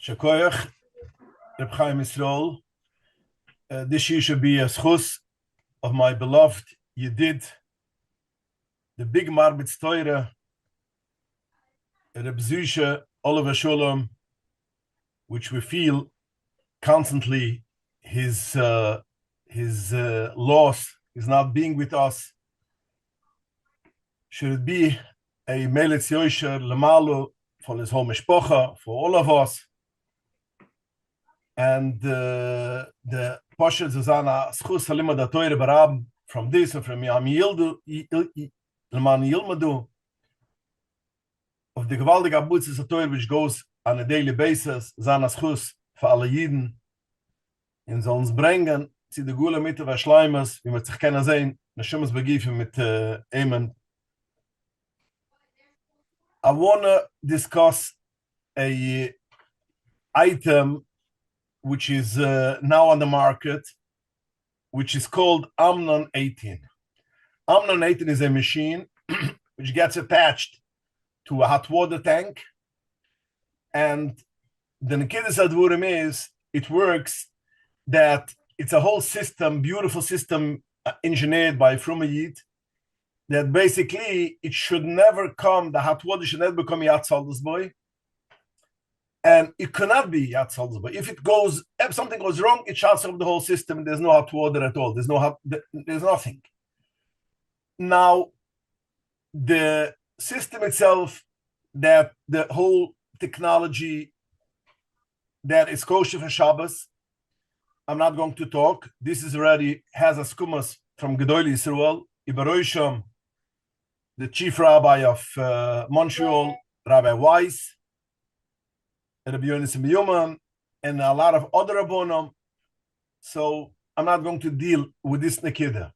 Shekoyach, Reb Chaim Yisrael. This year should be a schus of my beloved Yedid, the big Marbitz Teure, Reb Zoshe, Oliver Sholem, which we feel constantly his loss is not being with us. Should it be a Melech Yosher Lemalu for his whole mishpacha, for all of us? And the Poshet Zuzana Schus Halimad Teure Barab from this and from Yam Lema'an Ylmadu of the gewaltige Abutzes Teure which goes on a daily basis, Zana Schus for alle Yiden in so uns bringen, sie de Gula Mitte was Schleimes, wie man sich kennen sehen, ne Schimmes begiefen mit Amen. I want to discuss a item which is now on the market, which is called Amnon-18. Amnon-18 is a machine which gets attached to a hot water tank, and the Nekidus Advurim is, it works that it's a whole system, beautiful system engineered by Frumayid, that basically it should never come, the hot water should never become Yad Saldusboy, and it cannot be Yad Saldusboy. If something goes wrong, it shuts off the whole system, and there's no hot water at all. There's nothing. Now, the system itself, that the whole technology that is kosher for Shabbos, I'm not going to talk. This is already has a skumas from Gdoli Yisrael, Ibaroisham, the chief rabbi of Montreal, Rabbi Weiss, Rabbi Yonis Miyuman, and a lot of other rabbonim. So I'm not going to deal with this Nekida.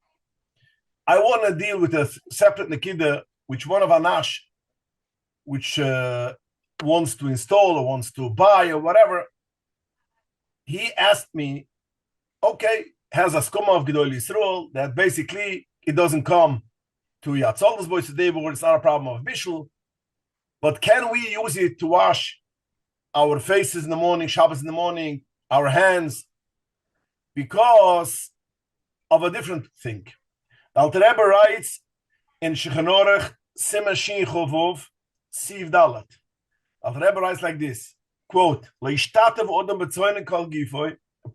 I want to deal with a separate Nekida, which one of Anash, which wants to install or wants to buy or whatever, he asked me, okay, has a skuma of Gdoli Yisrael that basically it doesn't come to Yad Saldusboy today, but it's not a problem of Bishul, but can we use it to wash our faces in the morning, Shabbos in the morning, our hands, because of a different thing? The Alter Rebbe writes in Shechan Siman Shin Chovov Siv Dalet. Alter Rebbe writes like this, quote, a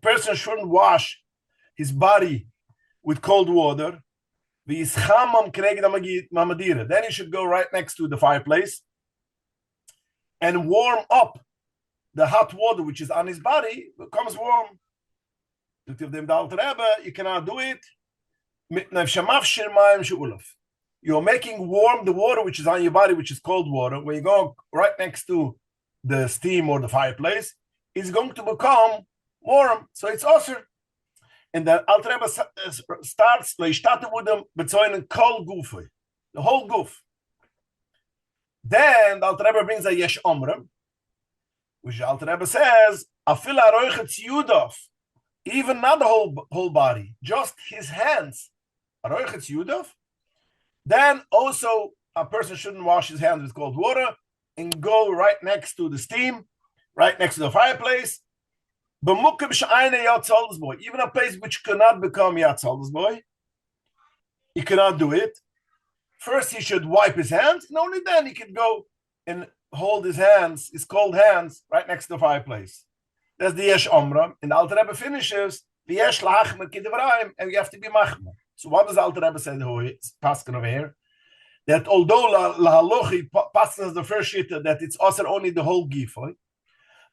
person shouldn't wash his body with cold water. Then he should go right next to the fireplace and warm up the hot water which is on his body, becomes warm. You cannot do it. You're making warm the water which is on your body, which is cold water. When you go right next to the steam or the fireplace, it's going to become warm. So it's awesome. And the Alter Rebbe starts with them between kol gufay, the whole goof. Then the Alter Rebbe brings a yesh omrim, which the Alter Rebbe says, afil aroichet yudov, even not the whole body, just his hands. Aroichet yudov. Then also a person shouldn't wash his hands with cold water and go right next to the steam, right next to the fireplace. Even a place which cannot become Yad Saldusboy, he cannot do it. First, he should wipe his hands, and only then he can go and hold his hands, his cold hands, right next to the fireplace. That's the Yesh Omram. And the Alter Rebbe finishes the Yesh Lachmer Kidevraim, and you have to be Machmer. So what does Alter Rebbe say? It's passing over here. That although La Halochi passes as the first shitta, that it's also only the whole gifoy.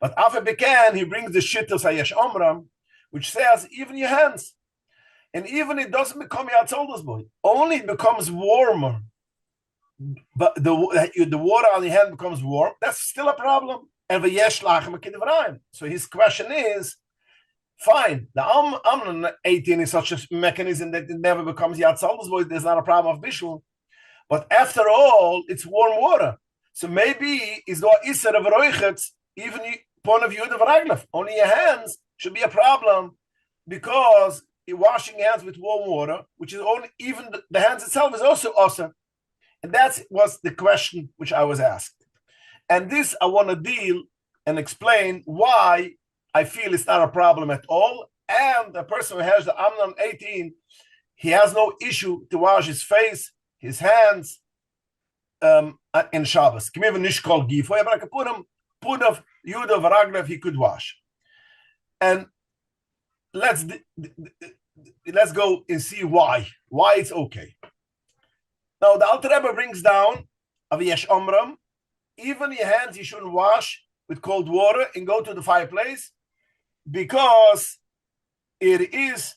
But after Bekan, he brings the shitta Sayesh Omram, which says even your hands. And even it doesn't become Yad Saldusboy. Only it becomes warmer. But the water on your hand becomes warm. That's still a problem. And Yesh Lachem Kidevraim. So his question is, fine, the Amnon-18 is such a mechanism that it never becomes Yad Saldusboy. There's not a problem of Bishul. But after all, it's warm water. So maybe is the Isser of Roichet, even point of view of Raglef. Only your hands should be a problem because you're washing your hands with warm water, which is only, even the hands itself is also awesome. And that was the question which I was asked. And this I want to deal and explain why I feel it's not a problem at all. And the person who has the Amnon-18, he has no issue to wash his face, his hands, in Shabbos. He could wash. And let's go and see why it's okay. Now the Alter Rebbe brings down of Yesh Omram, even your hands you shouldn't wash with cold water and go to the fireplace, because it is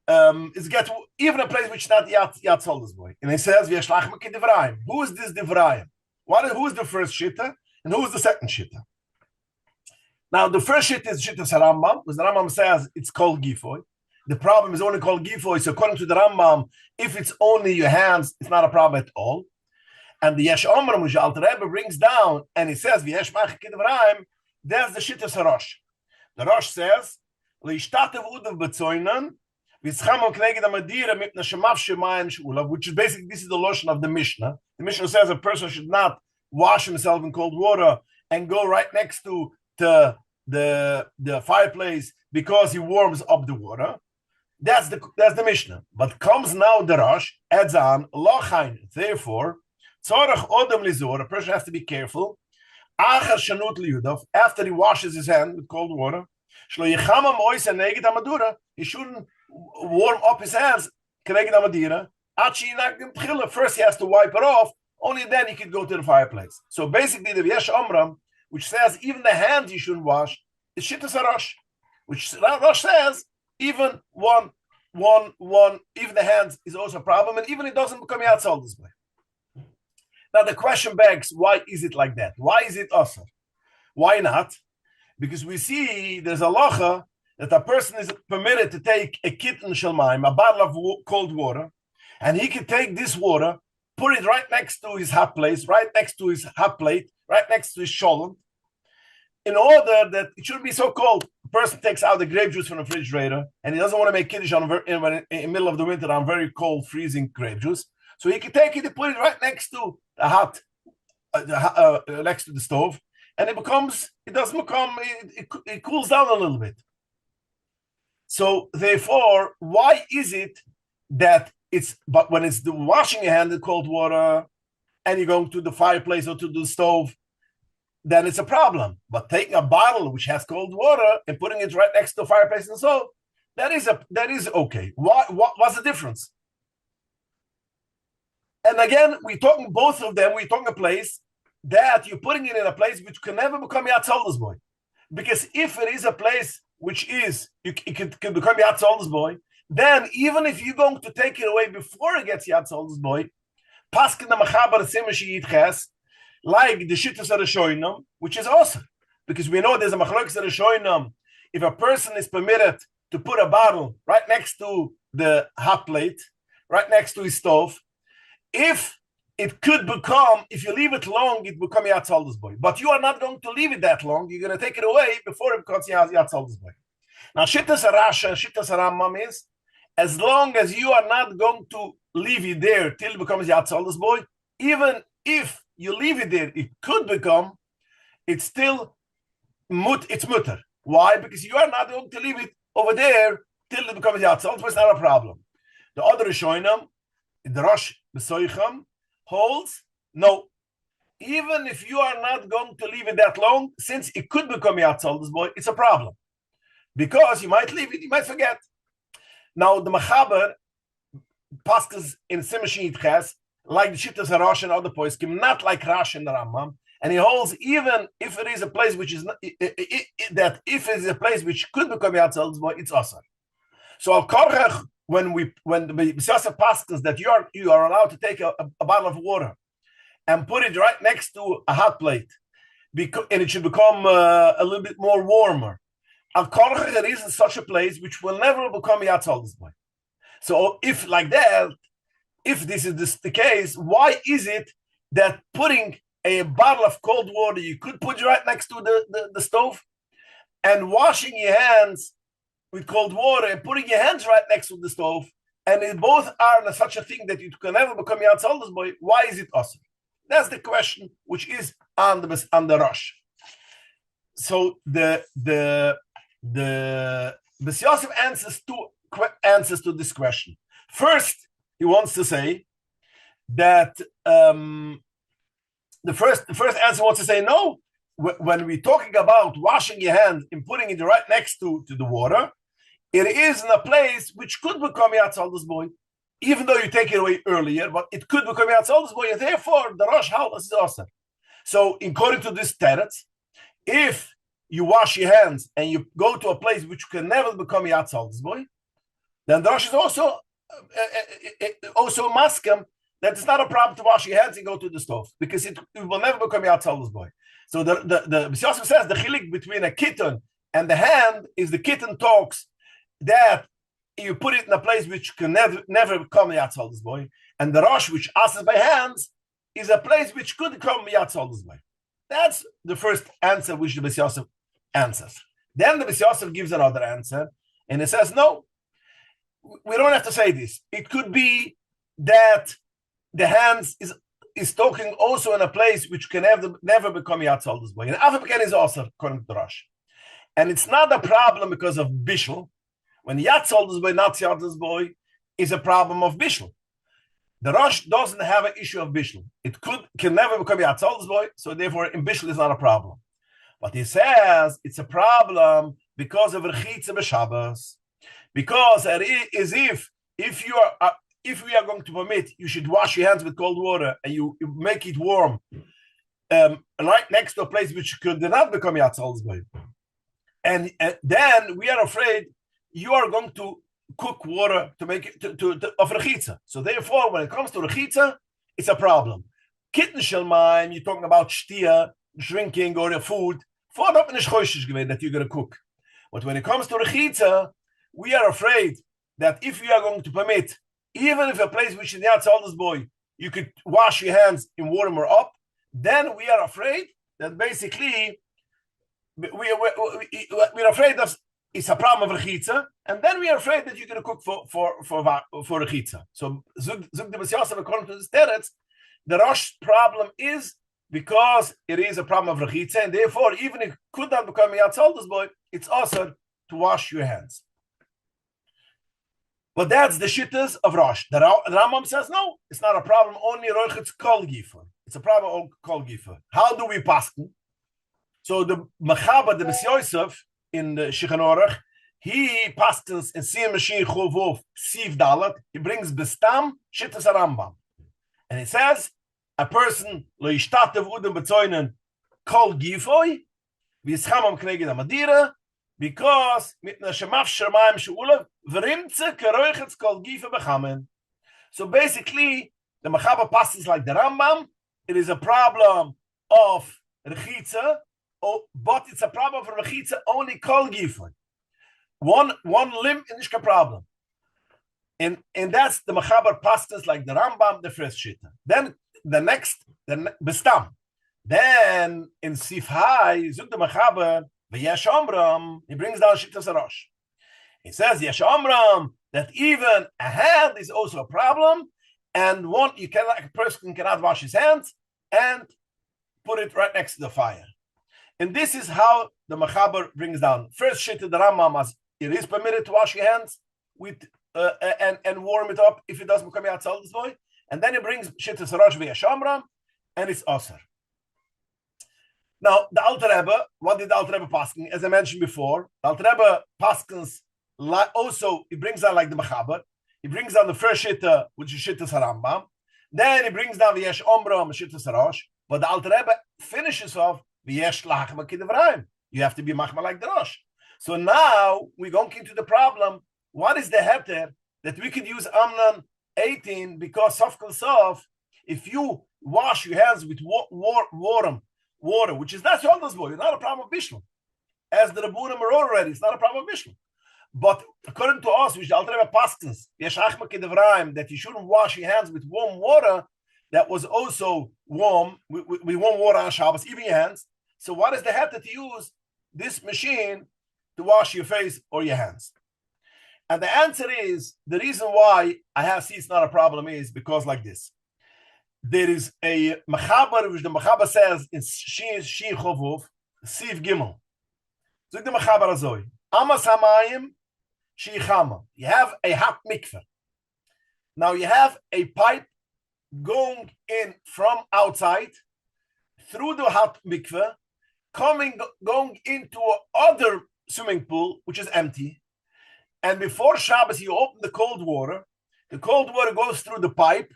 it's get even a place which is not yat soldes boy. And he says we shlach me devraim. Who is this devraim? Who is the first shitta and who is the second shitta? Now the first shitta is shitta Rambam, because the Rambam says it's called gifoy. The problem is only called gifoy. So according to the Rambam, if it's only your hands, it's not a problem at all. And the Yesh Omram, which Alter Rebbe brings down, and he says v'yesh mach kedevraim, there's the shitta Rosh. The Rosh says leishtatev udav betzoinen v'tzchamon kneged amadira mipna shemav shemayim shulav, which is basically, this is the lotion of the Mishnah. The Mishnah says a person should not wash himself in cold water and go right next to the fireplace because he warms up the water. That's the Mishnah. But comes now the Rosh, adds on lochain. Therefore, tzorach odem lizor, a person has to be careful. Achar shanut liyudav, after he washes his hand with cold water, shlo yichamam ois neged amadura, he shouldn't warm up his hands kneged amadira. First he has to wipe it off. Only then he can go to the fireplace. So basically, the Yesh Omram, which says even the hands you shouldn't wash, is shittas Rosh, which Rosh says even one, even the hands is also a problem, and even it doesn't become yatzal this way. Now the question begs, why is it like that? Why is it asur? Why not? Because we see there's a halacha that a person is permitted to take a kitten shalmaim, a bottle of cold water, and he can take this water, put it right next to his hot place, right next to his hot plate, right next to his sholem, in order that it shouldn't be so cold. A person takes out the grape juice from the refrigerator, and he doesn't want to make kiddush in the middle of the winter on very cold, freezing grape juice. So he can take it and put it right next to the hot, next to the stove, and it cools down a little bit. So therefore, why is it that but when it's the washing your hand in cold water and you're going to the fireplace or to the stove, then it's a problem. But taking a bottle which has cold water and putting it right next to the fireplace and stove, that is okay. What's the difference? And again, we're talking both of them. We're talking a place that you're putting it in a place which can never become Yatzolder's boy. Because if it is a place which is, it can become Yatzolder's boy, then even if you're going to take it away before it gets Yatzolder's boy, Paskin the Machaber Simashi Yitches, like the Shittas of the Shoinam, which is awesome. Because we know there's a Machlokes of the Shoinam. If a person is permitted to put a bottle right next to the hot plate, right next to his stove, if it could become, if you leave it long, it become Yatzolder's boy. But you are not going to leave it that long. You're going to take it away before it becomes Yatzolder's boy. Now, Shittas Rasha, Shittas Rambam is, as long as you are not going to leave it there till it becomes Yatzolder's boy, even if you leave it there, it could become, it's still it's mutter. Why? Because you are not going to leave it over there till it becomes Yatzolder's boy. It's not a problem. The other Rishonim, the Rosh Besoicham, holds, no, even if you are not going to leave it that long, since it could become Yatzolder's boy, it's a problem. Because you might leave it, you might forget. Now, the Machaber, Paskas in Simashin Yitches, like the Shittas HaRosh and other poskim, not like Rash and the Rambam, and he holds even if it is a place which is not, that if it is a place which could become Yatzolder's boy, it's asur. So Al Korach, when the B'siyasa Paskas that you are allowed to take a bottle of water and put it right next to a hot plate, and it should become a little bit more warmer. Al Korach, there isn't such a place which will never become Yatzolder's boy. So if like that, if this is the case, why is it that putting a bottle of cold water, you could put it right next to the stove, and washing your hands with cold water and putting your hands right next to the stove, and they both are such a thing that you can never become Yatzolder's boy, why is it awesome? That's the question which is on the Rosh. so the Bes Yosef answers to this question. First, he wants to say that the first answer wants to say no. When we're talking about washing your hands and putting it right next to the water, it is in a place which could become Yatzaldas boy, even though you take it away earlier, but it could become Yatzaldas boy, and therefore the Rosh Halal is awesome. So, according to this teretz, if you wash your hands and you go to a place which can never become Yatzaldas boy, then the Rosh is also maskem that it's not a problem to wash your hands and go to the stove because it will never become Yatzaldas boy. So the Bes Yosef says the chilik between a kitten and the hand is the kitten talks that you put it in a place which can never become Yatzaldas boy, and the Rosh which asks by hands is a place which could become Yatzaldas boy. That's the first answer which the Bes Yosef answers. Then the Bes Yosef gives another answer, and it says no, we don't have to say this. It could be that the hands is talking also in a place which can never become Yatzaldas boy. And African is also according to the Rosh. And it's not a problem because of Bishul. When Yatzaldas boy, not Yatzaldas boy, is a problem of Bishul. The Rosh doesn't have an issue of Bishul. It can never become Yatzaldas boy, so therefore in Bishul is not a problem. But he says it's a problem because of Rachitza b'Shabbos. Because it is if we are going to permit, you should wash your hands with cold water and you make it warm, right next to a place which could not become Yatzaldas boy. And then we are afraid you are going to cook water to make it of Rachitza. So therefore, when it comes to Rachitza, it's a problem. Kitten shelmaim, you're talking about shtia, drinking or food, that you're going to cook. But when it comes to Rachitza, we are afraid that if we are going to permit, even if a place which is Yatzaldas boy, you could wash your hands in warm or up, then we are afraid that basically we're afraid that it's a problem of Rachitza, and then we are afraid that you're going to cook for Rachitza. So Zug the Bes Yosef, according to this teretz, the Rosh problem is because it is a problem of Rachitza, and therefore even if it could not become a Yatzaldas boy, it's also to wash your hands. But that's the shittas of Rosh. The Rambam says no, it's not a problem. Only Rochitz kol gifa. It's a problem of kol gifa. How do we pasken? So the Mechaber, the Bes Yosef in the Shulchan, he paskens in Siyam Mashiach Chovov Siv Dalet. He brings bestam shittas Rambam, and he says a person lo yishtatev udem bezoinen kol gifoy v'yischamam kneged amadira. Because so basically the Mechaber passes like the Rambam. It is a problem of Rechitza, but it's a problem of Rechitza only kol gifon. One limb is a problem. And that's the Mechaber passes like the Rambam, the first shita. Then the next, bestam. Then in Sifhai, Zug the Mechaber, Yesh Omram, he brings down Shittas Rosh. He says Yesh Omram that even a hand is also a problem, and a person cannot wash his hands and put it right next to the fire. And this is how the Mechaber brings down. First Shittas the Rambam as it is permitted to wash your hands with and warm it up if it doesn't become Yatzaldas boy. And then he brings Shittas Rosh v'Yesh Omram, and it's Osir. Now, the Alter Rebbe, what did the Alter Rebbe pasken? As I mentioned before, the Alter Rebbe paskens also, he brings down like the Mechaber. He brings down the first shitta, which is Shittas Rambam. Then he brings down V'yesh Omram, Shittas Rosh. But the Alter Rebbe finishes off V'yesh Lachma Kidevraim. You have to be Machma like the Rosh. So now we're going into the problem. What is the heter that we could use Amnon-18 because Sof Kol Sof, if you wash your hands with water, which is not Yatzaldas boy, it's not a problem of Bishul. As the Rabbunim are already, it's not a problem of Bishul. But according to us, which the Alter Rebbe paskens, that you shouldn't wash your hands with warm water, that was also warm, with warm water on Shabbos, even your hands. So what is the heter to use this machine to wash your face or your hands? And the answer is, the reason why I see it's not a problem is because like this. There is a Mechaber, which the Mechaber says in Shir Chovov, Siv Gimel. So the Mechaber Azoi. Amas hamayim sheichama. You have a hot mikveh. Now you have a pipe going in from outside through the hot mikveh, going into another swimming pool, which is empty. And before Shabbos, you open the cold water. The cold water goes through the pipe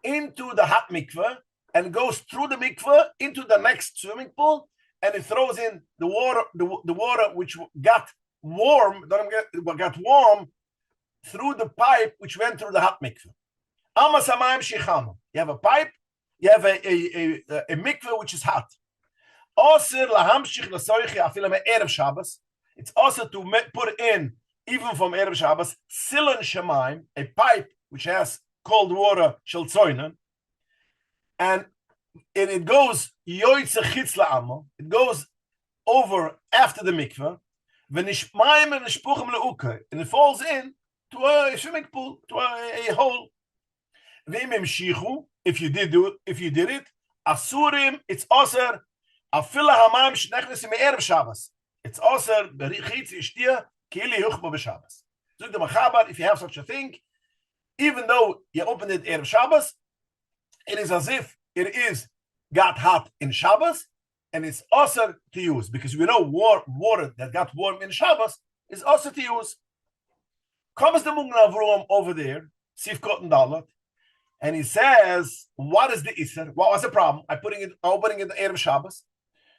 into the hot mikveh and goes through the mikveh into the next swimming pool, and it throws in the water, the water which got warm through the pipe which went through the hot mikveh. Amas hamayim sheichama. You have a pipe, you have a mikveh which is hot. Also lahamshich lasoichi afilam erev Shabbos. It's also to put in, even from erev Shabbos, silan shemaim, a pipe which has cold water shel tzoinen, and it goes yoytze chitz la'amo. It goes over after the mikveh, v'nishmaim and nishpuchim leuke, and it falls in to a swimming pool, to a hole. V'im imshichu, if you did it, asurim, it's aser afila hamayim shnechnesim erev Shabbos. It's aser berchitz ishtia kili yuchma b'Shabbos. Zuk the Mechaber, if you have such a thing, even though you opened it erev Shabbos, it is as if it is got hot in Shabbos, and it's also to use, because we know water that got warm in Shabbos is also to use. Comes the Mugna Avrom over there, Sif Cotton Dalat, and he says, what is the Isser? What was the problem? Opening it the Erev Shabbos.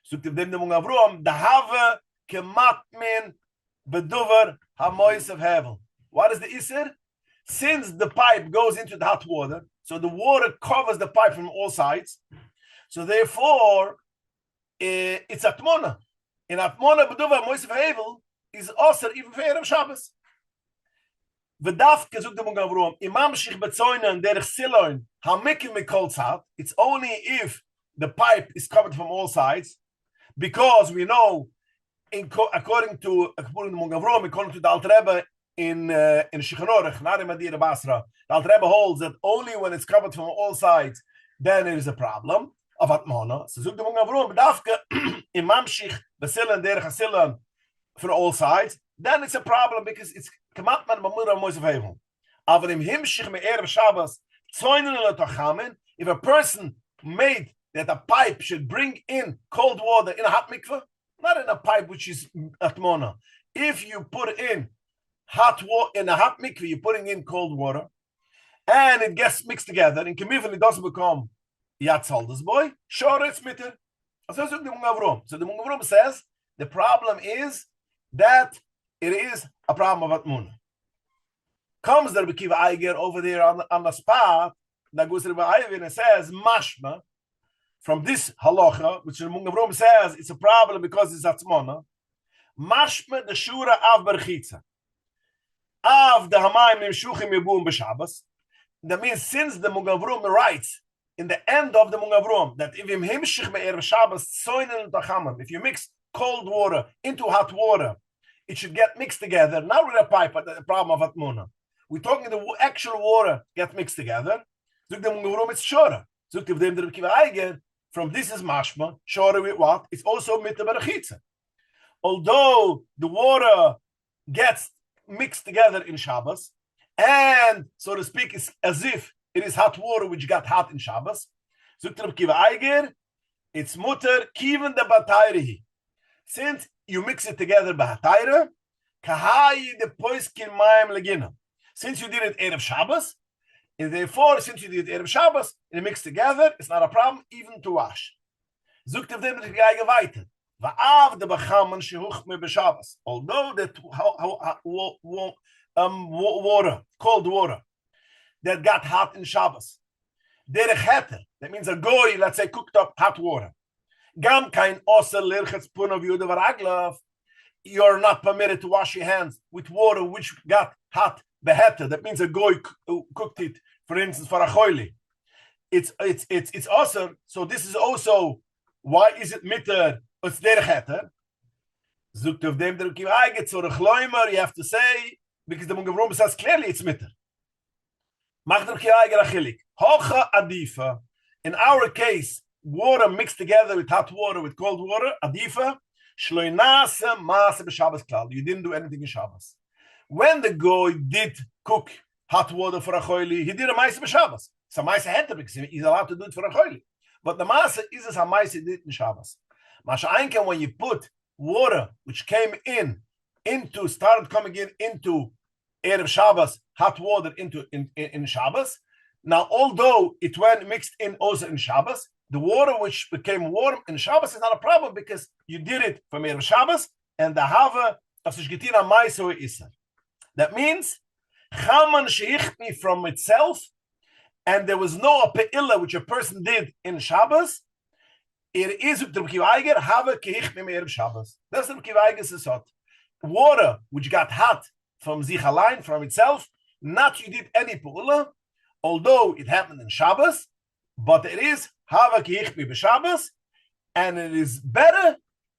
So to them the Mugna Avrom, the Have kematmin bedover hamois of heaven. What is the Isser? Since the pipe goes into the hot water, so the water covers the pipe from all sides, so therefore it's atmona. In atmona bedover hamois of heaven is also even for Erev Shabbos. V'dafke zuk the Mugna Avrom, imam shich betzoinen derech siloin hamikim mikol tzad. It's only if the pipe is covered from all sides, because we know, according to the Mugna Avrom, according to the Alter Rebbe in Shichanor, not in Madira Basra, the Alter Rebbe holds that only when it's covered from all sides, then it is a problem of atmona. So zuk the Mugna Avrom, v'dafke imam shich besilan derech siloin for all sides, then it's a problem because it's Kamatman Mamura Mois of Hevel. Aber im Himshich me Erev Shabbos, Zoinen Letachamim, if a person made that a pipe should bring in cold water in a hot mikveh, not in a pipe which is atmona. If you put in hot water in a hot mikveh, you're putting in cold water, and it gets mixed together, and Kemivin it doesn't become Yatzaldas boy, sure it's mitter. So the Mugna Avrom says the problem is that it is a problem of atmuna. Comes the Rebbe Kiva Eiger over there on the spot, that goes to Rebbe Eiger and says, mashma, from this halacha, which the Mugna Avrom says it's a problem because it's atmuna, mashma the shura av berchitza. Av the hamayim nimshuchim yibum b'Shabbos. That means since the Mugna Avrom writes in the end of the Mugna Avrom that if im himshich me'erev Shabbos soinen tachamim, if you mix cold water into hot water, it should get mixed together, not with a pipe, but the problem of atmuna. We're talking the actual water get mixed together. Zuk the Mugna Avrom, it's shora. Zuk the Rebbe Kiva Eiger, from this is mashma, shora with what? It's also mit the rachitza. Although the water gets mixed together in Shabbos, and so to speak, it's as if it is hot water which got hot in Shabbos. Zuk the Rebbe Kiva Eiger, it's mutter kiven the batayrihi. Since you mix it together b'hatayra, kahayi the poiskin mayim legina. Since you did it Erev Shabbos, and therefore, since you did it Erev Shabbos, and it mixed together, it's not a problem even to wash. Zukt of them the guy weiter. Va'av the bachaman shehuch me b'Shabbos. Although that water, cold water, that got hot in Shabbos, derech heter, that means a goy, let's say, cooked up hot water. Gam kein osel lirchetz pun of yude varaglav. You're not permitted to wash your hands with water which got hot beheter. That means a goy cooked it, for instance, for a choili. It's awesome. So this is also why is it mitter? It's derech heter. Zukt of them der kivaget so the chloimer. You have to say because the Mugna Avrom says clearly it's mitter. Mach der kivaget achilik hocha adifa. In our case, water mixed together with hot water, with cold water, adifa, Shloinase maase b'Shabbos klal. You didn't do anything in Shabbos. When the goy did cook hot water for a choili, he did a maase b'Shabbos. So maase had to, because he's allowed to do it for a choili. But the maase is as a maase did in Shabbos. Masha'anken, when you put water which came started coming into Erev Shabbos, hot water in Shabbos. Now, although it went mixed in also in Shabbos, the water which became warm in Shabbos is not a problem because you did it from Erev Shabbos and the Hava of Sishgitina Maiso Isser. That means Chaman Sheichmi from itself, and there was no pe'ila which a person did in Shabbos. It is the Kiva Hava Kehichmi Erev Shabbos. That's the Kiva Sesot. Water which got hot from Zichalain, from itself, not you did any pe'ila, although it happened in Shabbos, but it is Hava Kihichmi b'Shabbos, and it is better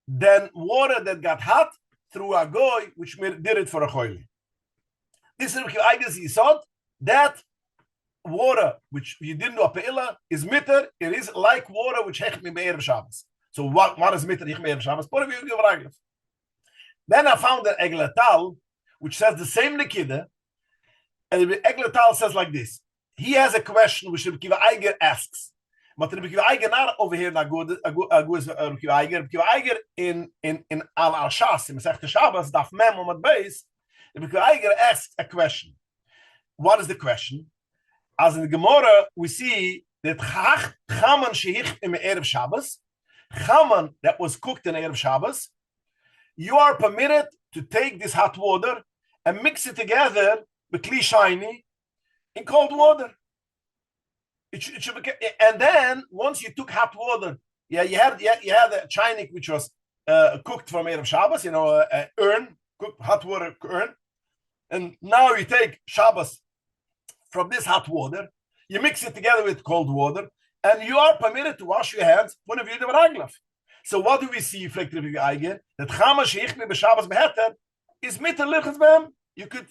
than water that got hot through a goy which did it for a choili. This is Eiges Yisod, that water which you didn't do a pe'ila is mitter. It is like water which hechmi be'erev Shabbos. So what is mitter hechmi be'erev Shabbos? Then I found an Egletal which says the same Nikida, and the Egletal says like this. He has a question which Rabbi Kiva Eiger asks. But Rabbi Kiva Eiger not over here in Rabbi Kiva Eiger. Rabbi Kiva Eiger in Al-Shas, in Masechta Shabbos, Daf Mem Omad Beis, Rabbi Kiva Eiger asks a question. What is the question? As in the Gemara, we see that Chaman Shehich in Erev Shabbos, Chaman that was cooked in Erev Shabbos, you are permitted to take this hot water and mix it together with Kli Shiny in cold water. It should be, and then once you took hot water, you had a chainik which was cooked from Erev Shabbos, an urn, cooked hot water urn, and now you take Shabbos from this hot water, you mix it together with cold water, and you are permitted to wash your hands when you do the. So what do we see? That Chamash Yichmi b'Shabbos beheter is mitter lichas b'hem. You could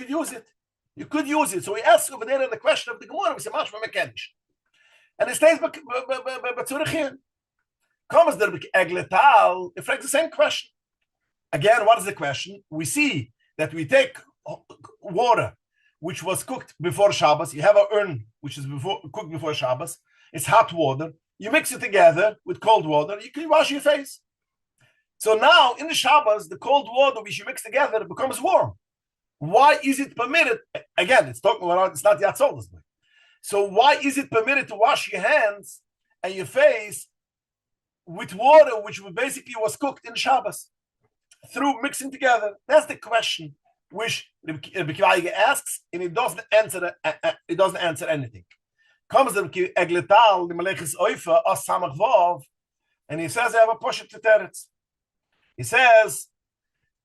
use it. You could use it. So he asks over there in the question of the Gemara, we say, Mashma Mekenish. And it stays B'Tzurichin. Comes the Egletal, it frames the same question. Again, what is the question? We see that we take water which was cooked before Shabbos. You have an urn which is cooked before Shabbos. It's hot water. You mix it together with cold water. You can wash your face. So now in the Shabbos, the cold water which you mix together becomes warm. Why is it permitted? Again, it's not Yatzol. So why is it permitted to wash your hands and your face with water which basically was cooked in Shabbos through mixing together? That's the question which Rabbi Kiva asks, and it doesn't answer. It doesn't answer anything. Comes the Egletal, the Malechis Oifa, As Samach Vav, and he says, I have a poshet to teretz. He says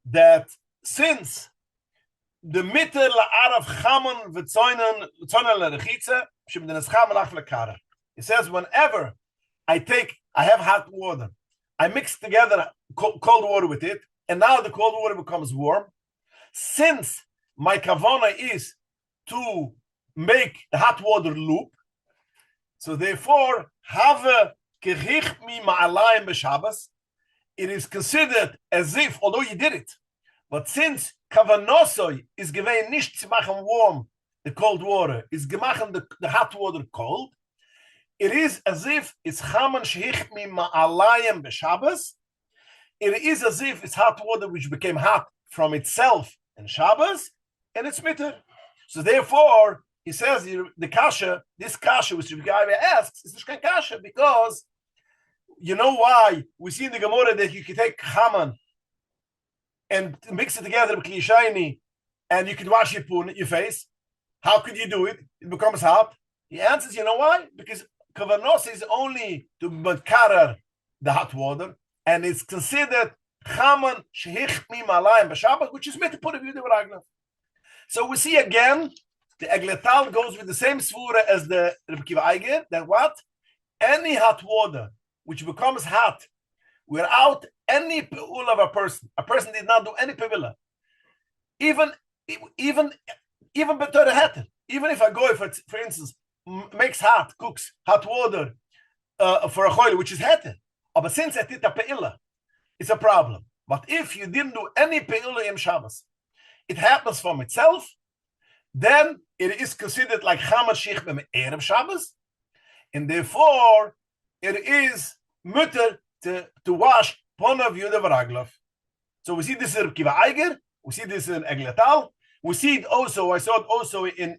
that since the mitter la'arav chaman v'tzoinen l'rechitza sheb'den escham lach l'kara. He says, whenever I have hot water, I mix together cold water with it, and now the cold water becomes warm. Since my kavana is to make the hot water loop, so therefore, have a kerich mi ma'alayim b'Shabbos, it is considered as if, although you did it, but since kavanosoi is given nicht zu machen warm, the cold water, is gemachen the hot water cold, it is as if it's chaman shehich mi ma'alayim b'Shabbos. It is as if it's hot water which became hot from itself in Shabbos, and it's mitter. So therefore, he says the kasha, this kasha which the guy asks, is not kasha, because you know why? We see in the Gemara that you can take chaman and mix it together with Kli Shiny, and you can wash your face. How could you do it? It becomes hot. He answers, you know why? Because kavanos is only to makarar the hot water, and it's considered chaman shehich mi malayim b'Shabbos, which is meant to put a view the ragna. So we see again, the Egletal goes with the same svura as the Rabbi Kiva Eiger, that what? Any hot water which becomes hot without any pe'ula of a person did not do any pe'ula. Even better heter. Even if I go, for instance, makes cooks hot water for a choil, which is heter. But since I did a pe'ula, it's a problem. But if you didn't do any pe'ula in Shabbos, it happens from itself, then it is considered like Chametz Shichbim Erev Shabbos, and therefore it is mutter to wash Ponav Yudav Raglav. So we see this in Kiva Eiger, we see this in Eglatal, we see it also. I saw it also in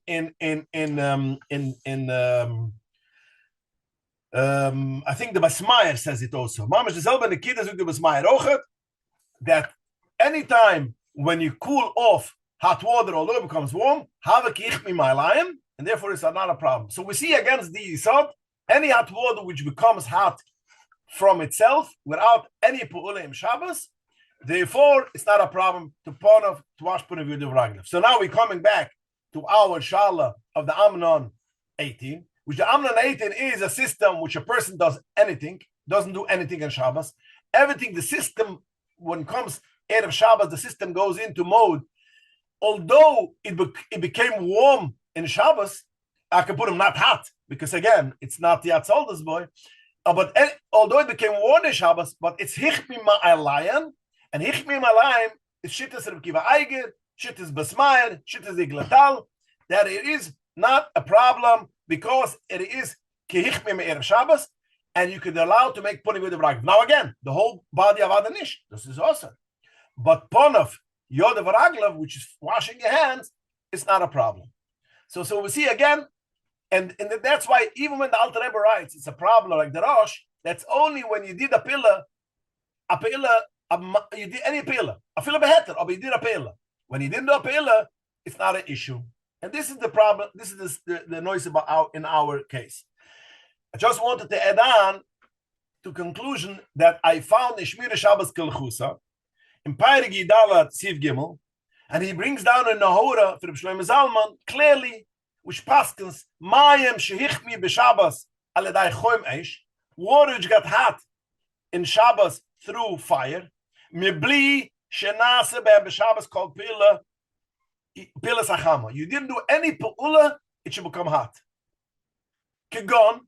I think the Basmayer says it also. Mamash the Zelba the Kid is the Basmayer Ochet, that anytime when you cool off hot water, although it becomes warm, have a kichmi my lion, and therefore it's not a problem. So we see against the Yisod, any hot water which becomes hot from itself without any pu'ula im Shabbos, therefore it's not a problem to wash Ponav Yudav Raglav. So now we're coming back to our Shala of the Amnon-18, which the Amnon-18 is a system which a person doesn't do anything on Shabbos. Everything, the system, when it comes Erev Shabbos, the system goes into mode. Although it became warm in Shabbos, I can put him not hot, because again, it's not the Atzoldas boy. But although it became warm in Shabbos, but it's Hichmi Ma'alayan, and Hichmi Ma'alayan is Shittas Reb Kiva Eiger, Shittas Basmayer, Shittas Iglatal, that it is not a problem because it is Kehichmi Me'erev Shabbos, and you could allow to make Ponav Yudav Raglav. Now again, the whole body of Adanish, this is awesome. But Ponav Yudav Raglav, which is washing your hands, it's not a problem. So we see again, and that's why even when the Alter Rebbe writes it's a problem like the Rosh, that's only when you did a pillar, you did any pillar, a pillar beheter, or you did a pillar. When you didn't do a pillar, it's not an issue. And this is the problem. This is the noise about in our case. I just wanted to add on to conclusion that I found in Shmir Shabbos Kelchusa in Peirig Yidala Tziv Gimel, and he brings down in Nahora for Shlomo Zalman clearly, which paskins Mayim shehichmi b'Shabbos aledai choim eish, water which got hot in Shabbos through fire, mibli shenase b'Shabbos called pila sachama. You didn't do any pe'ula, it should become hot. Kegon,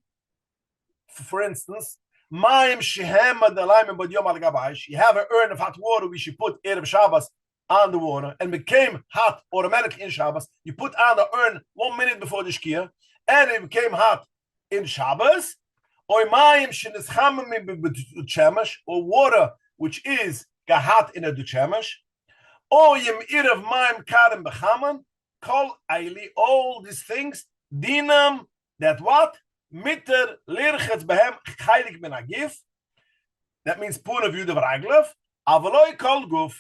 for instance, Mayim shehem adalayim b'yom al gabaysh. You have an urn of hot water. We should put Erev Shabbos on the water, and became hot automatically in Shabbos. You put on the urn 1 minute before the Shkia, and it became hot in Shabbos. Or Mayim שנתחמם בדושמש, or water which is got hot in a dushemesh. Or Yemirav Mayim Karem Bechaman, Kol Aili, all these things, Dinam, that what? Mitter Lirchetz Behem Chaylik Ben Agif. That means Ponav Yudav Raglav. Avaloi Kol Guf.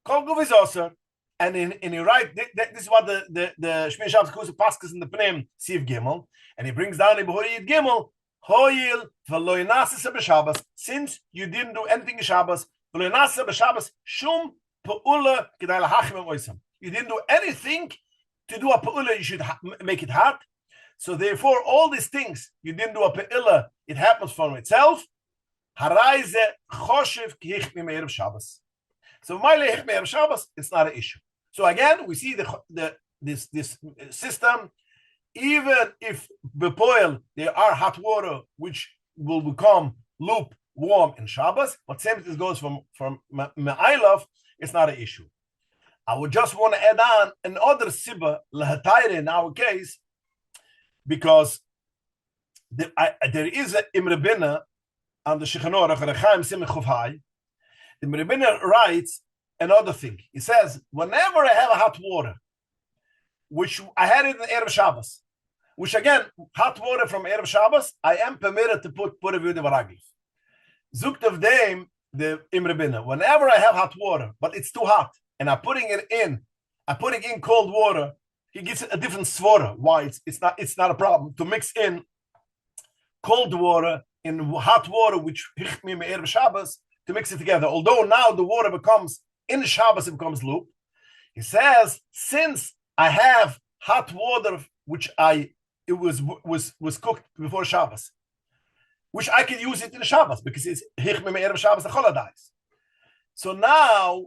Kol Guf is also. And he writes, this is what the Shmir Shabbos Kusa Paskas in the Pneim Siv Gimel. And he brings down in Behori Yid Gimel, Hoyil V'lo Yinasisa B'Shabbos. Since you didn't do anything in Shabbos, V'lo Yinasisa B'Shabbos, Shum Pe'ula Kedai L'Hachim Oisam. You didn't do anything to do a Pe'ula, you should make it hot. So therefore, all these things, you didn't do a Pe'ula, it happens from itself. Haraize Choshev Kihichmi Me'erev Shabbos. So Ma'ile Hichmi Me'erev Shabbos, it's not an issue. So again, we see this system, even if bepoil there are hot water which will become lukewarm in Shabbos, but same this goes from Me'ailov, it's not an issue. I would just want to add on another sibba lehatayre in our case, because there is an Imre Binna on the Shulchan Aruch Rechaim Simchov Chuvhai. The Imre Binna writes another thing. He says, whenever I have a hot water, which I had it in Erev Shabbos, which again, hot water from Erev Shabbos, I am permitted to put a Yudav Raglav. Zukt of Dame, the Imre Binna, whenever I have hot water, but it's too hot, and I'm putting in cold water, he gives it a different svara. Why? It's not a problem to mix in cold water in hot water, which Hichmi Me'erev Shabbos, to mix it together. Although now the water becomes, in Shabbos it becomes loop. He says, since I have hot water, which it was cooked before Shabbos, which I can use it in Shabbos, because it's Hichmi Me'erev Shabbos, the holidays. So now,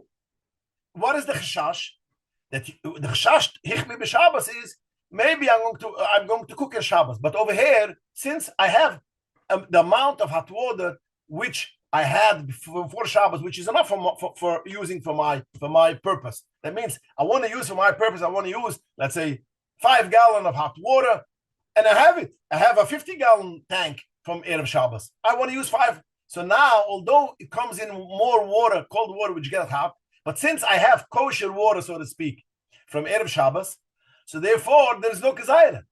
what is the chashash? That the chashash Hichmi b'Shabbos is, maybe I'm going to cook in Shabbos, but over here, since I have the amount of hot water which I had before Shabbos, which is enough for using for my purpose. That means I want to use for my purpose. I want to use, let's say, 5 gallons of hot water, and I have it. I have a 50-gallon tank from Erev Shabbos. I want to use 5. So now, although it comes in more water, cold water, which gets hot, but since I have kosher water, so to speak, from Erev Shabbos, so therefore there is no gezaira,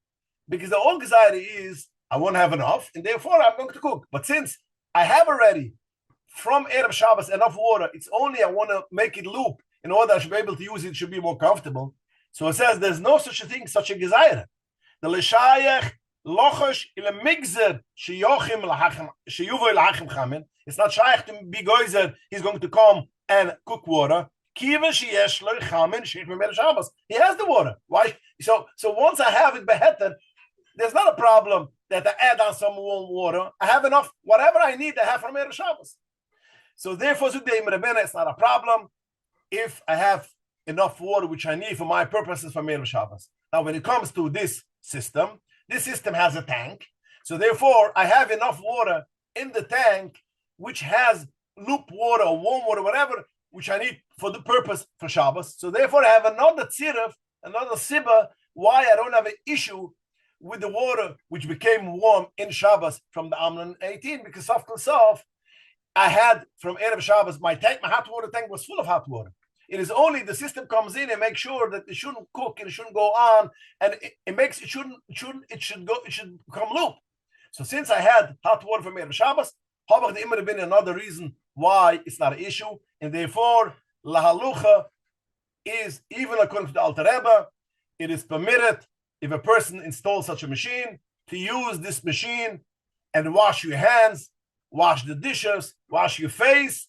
because the old gezaira is I won't have enough, and therefore I'm going to cook. But since I have already from Erev Shabbos enough water, it's only I want to make it loop in order I should be able to use it, should be more comfortable. So it says there's no such a thing, such a gezaira. The l'shayach lochash ile migzer sheyochim sheyuvo l'hachim chamen. It's not shayach to be goizer. He's going to come and cook water. Kiva sheyesh lo chamen sheich b'Erev Shabbos. He has the water. Why? So once I have it beheter, there's not a problem that I add on some warm water. I have enough. Whatever I need, I have from Erev Shabbos. So therefore, it's not a problem if I have enough water which I need for my purposes from Erev Shabbos. Now, when it comes to this system has a tank. So therefore, I have enough water in the tank which has loop water or warm water, whatever, which I need for the purpose for Shabbos. So therefore, I have another tziruf, another sibba, why I don't have an issue with the water which became warm in Shabbos from the Amnon-18, because of course, I had from Erev Shabbos, my hot water tank was full of hot water. It is only the system comes in and makes sure that it shouldn't cook and it shouldn't go on, and it should become loop. So since I had hot water from Erev Shabbos, there would have been another reason why it's not an issue, and therefore lahalucha is, even according to the Alter Rebbe, it is permitted if a person installs such a machine to use this machine and wash your hands, wash the dishes, wash your face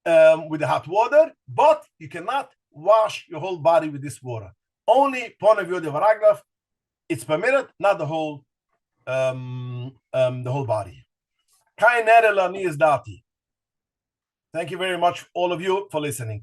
with the hot water, but you cannot wash your whole body with this water. Only point of view of the Varaglaf, it's permitted, not the whole body. Thank you very much, all of you, for listening.